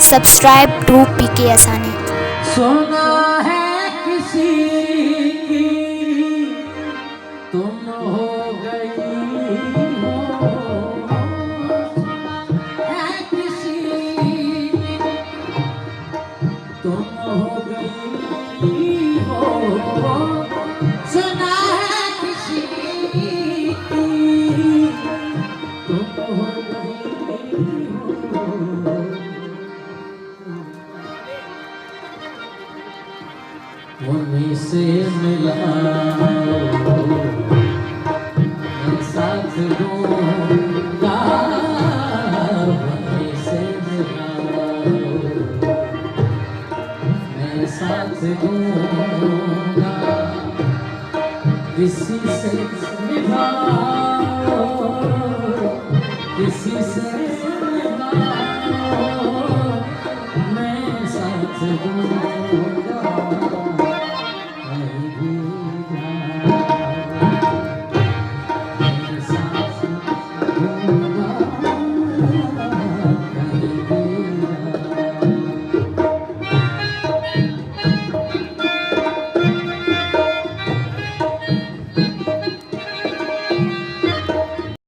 Subscribe to PK Asani. सुना है किसी की तुम हो गई हो, है किसी की तुम हो गई हो, सुना है किसी की तुम हो गई हो। उन्हीं से मिला मैं साथ दूंगा, उन्हीं से मिला मैं साथ दूंगा।